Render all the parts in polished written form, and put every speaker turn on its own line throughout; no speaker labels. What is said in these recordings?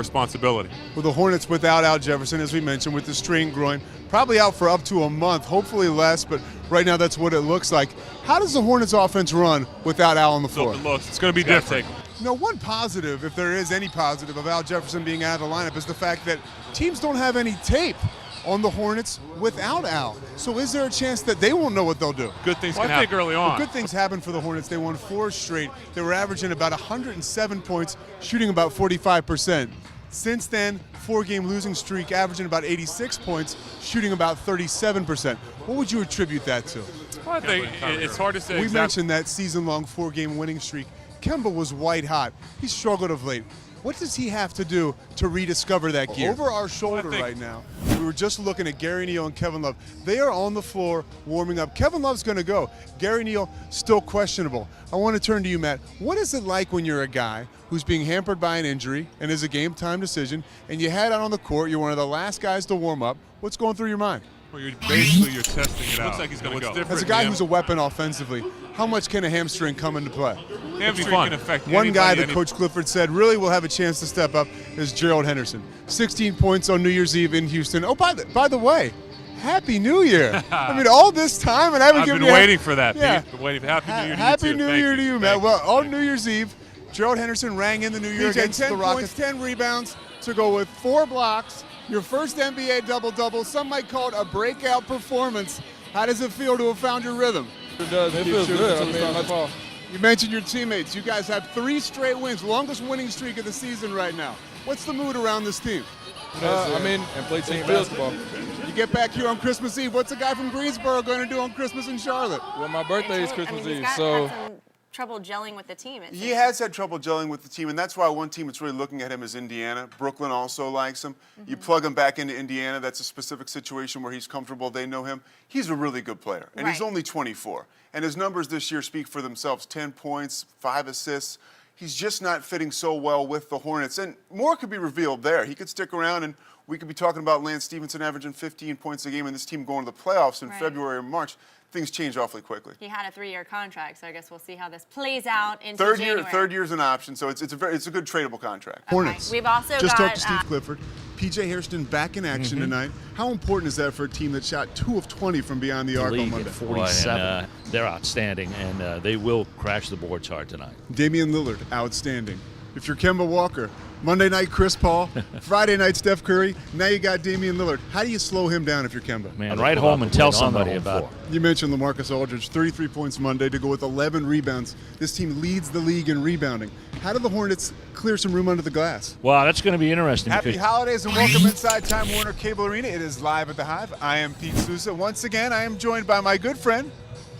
responsibility.
Well, the Hornets without Al Jefferson, as we mentioned, with the strained groin, probably out for up to a month, hopefully less, but right now that's what it looks like. How does the Hornets offense run without Al on the floor?
It's going to be different.
One positive, if there is any positive, of Al Jefferson being out of the lineup is the fact that teams don't have any tape on the Hornets without Al. So is there a chance that they won't know what they'll do?
Good things can happen. I think early on.
Well, good things happened for the Hornets. They won 4 straight. They were averaging about 107 points, shooting about 45%. Since then, 4-game losing streak, averaging about 86 points, shooting about 37%. What would you attribute that to?
Well, I think it's hard to say.
We mentioned that season-long 4-game winning streak. Kemba was white hot. He struggled of late. What does he have to do to rediscover that gear? Over our shoulder right now, we were just looking at Gary Neal and Kevin Love. They are on the floor warming up. Kevin Love's going to go. Gary Neal, still questionable. I want to turn to you, Matt. What is it like when you're a guy who's being hampered by an injury and is a game-time decision, and you head out on the court, you're one of the last guys to warm up? What's going through your mind?
Well, you're testing it out. Looks like he's going to go.
As a guy who's a weapon offensively, how much can a hamstring come into play?
Hamstring can affect
one guy that Coach Clifford said really will have a chance to step up is Gerald Henderson. 16 points on New Year's Eve in Houston. Oh, by the way, Happy New Year. I mean, all this time, and I've
been waiting for that.
Yeah.
Been waiting for Happy New Year to you, too.
Happy New Year to you, Matt. Well, on New Year's Eve, Gerald Henderson rang in the New Year against the Rockets. 10 rebounds to go with 4 blocks. Your first NBA double-double. Some might call it a breakout performance. How does it feel to have found your rhythm?
It does. It feels good.
You mentioned your teammates. You guys have 3 straight wins, longest winning streak of the season right now. What's the mood around this team?
And play team basketball.
You get back here on Christmas Eve. What's a guy from Greensboro going to do on Christmas in Charlotte?
Well, my birthday is Christmas Eve,
so had some trouble gelling with the team.
He has had trouble gelling with the team, and that's why one team that's really looking at him is Indiana. Brooklyn also likes him. You plug him back into Indiana, that's a specific situation where he's comfortable. They know him. He's a really good player, and he's only 24. And his numbers this year speak for themselves. 10 points, 5 assists. He's just not fitting so well with the Hornets. And more could be revealed there. He could stick around, and we could be talking about Lance Stevenson averaging 15 points a game and this team going to the playoffs in February or March. Things change awfully quickly.
He had a 3-year contract, so I guess we'll see how this plays out into
January. Third year's an option, so it's a good tradable contract.
Okay. Hornets. We've also
just talked to Steve Clifford. P.J. Hairston back in action tonight. How important is that for a team that shot 2 of 20 from beyond the arc on Monday?
47. They're outstanding, and they will crash the boards hard tonight.
Damian Lillard, outstanding. If you're Kemba Walker, Monday night Chris Paul, Friday night Steph Curry, now you got Damian Lillard. How do you slow him down if you're Kemba?
Man, write home and tell somebody about it.
You mentioned LaMarcus Aldridge, 33 points Monday to go with 11 rebounds. This team leads the league in rebounding. How do the Hornets clear some room under the glass?
Well, that's going to be interesting.
Happy holidays and welcome inside Time Warner Cable Arena. It is live at the Hive. I am Pete Sousa. Once again, I am joined by my good friend,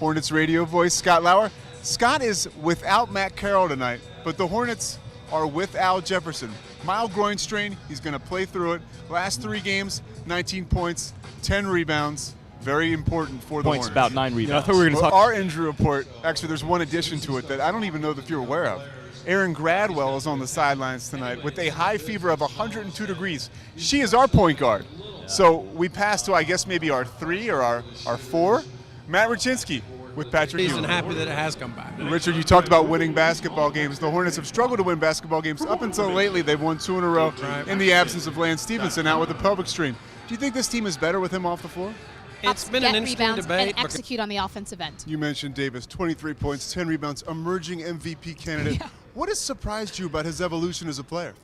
Hornets radio voice Scott Lauer. Scott is without Matt Carroll tonight, but the Hornets are with Al Jefferson. Mild groin strain, he's going to play through it. Last 3 games, 19 points, 10 rebounds. Very important for the Hornets.
About 9 rebounds.
I thought we were going to talk. Our injury report, actually there's one addition to it that I don't even know that you're aware of. Erin Gradwell is on the sidelines tonight with a high fever of 102 degrees. She is our point guard. So we pass to, I guess, maybe our 3 or our 4. Matt Raczynski with Patrick Ewing.
Happy that it has come back.
Richard, you talked about winning basketball games. The Hornets have struggled to win basketball games. Up until lately, they've won 2 in a row in the absence of Lance Stevenson out with a pelvic strain. Do you think this team is better with him off the floor?
It's been an interesting debate.
And execute on the offensive end.
You mentioned Davis, 23 points, 10 rebounds, emerging MVP candidate. What has surprised you about his evolution as a player?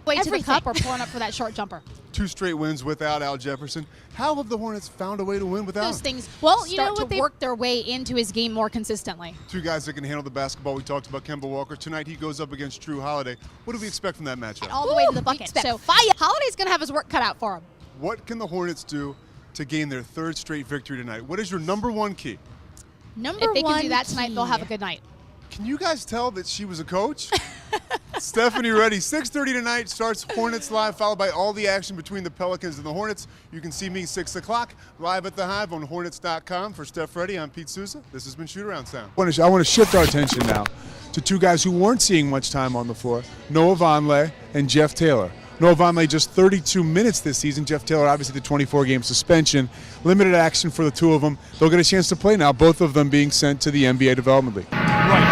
Way to the cup or pulling up for that short jumper.
2 straight wins without Al Jefferson. How have the Hornets found a way to win without
those
him?
things? Well, you know what? They work their way into his game more consistently.
2 guys that can handle the basketball. We talked about Kemba Walker. Tonight he goes up against Drew Holiday. What do we expect from that matchup?
And all the way to the bucket. So Holiday's going to have his work cut out for him.
What can the Hornets do to gain their 3rd straight victory tonight? What is your number 1 key?
If they can do that tonight, they'll have a good night.
Can you guys tell that she was a coach? Stephanie Reddy, 6:30 tonight, starts Hornets Live, followed by all the action between the Pelicans and the Hornets. You can see me 6 o'clock live at the Hive on Hornets.com. For Steph Reddy, I'm Pete Sousa. This has been Shoot Around Sound. I want to shift our attention now to 2 guys who weren't seeing much time on the floor, Noah Vonleh and Jeff Taylor. Noah Vonleh just 32 minutes this season. Jeff Taylor, obviously the 24-game suspension. Limited action for the 2 of them. They'll get a chance to play now, both of them being sent to the NBA Development League.
Right.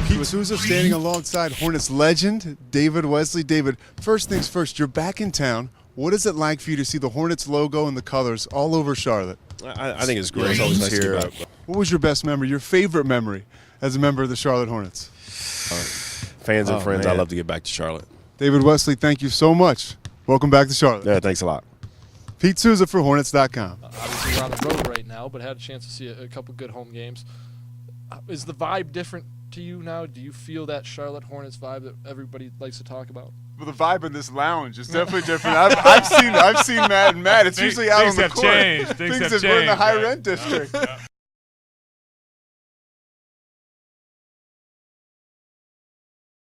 Pete Sousa standing alongside Hornets legend David Wesley. David, first things first, you're back in town. What is it like for you to see the Hornets logo and the colors all over Charlotte?
I think it's great. It's always nice to get back.
What was your best memory, your favorite memory as a member of the Charlotte Hornets?
Fans and friends, I love to get back to Charlotte.
David Wesley, thank you so much. Welcome back to Charlotte.
Yeah, thanks a lot.
Pete Sousa for Hornets.com.
Obviously, we're on the road right now, but had a chance to see a couple good home games. Is the vibe different to you now? Do you feel that Charlotte Hornets vibe that everybody likes to talk about?
Well, the vibe in this lounge is definitely different. I've seen Matt and Matt. It's usually out on the court.
Things have changed.
We're in the high rent district.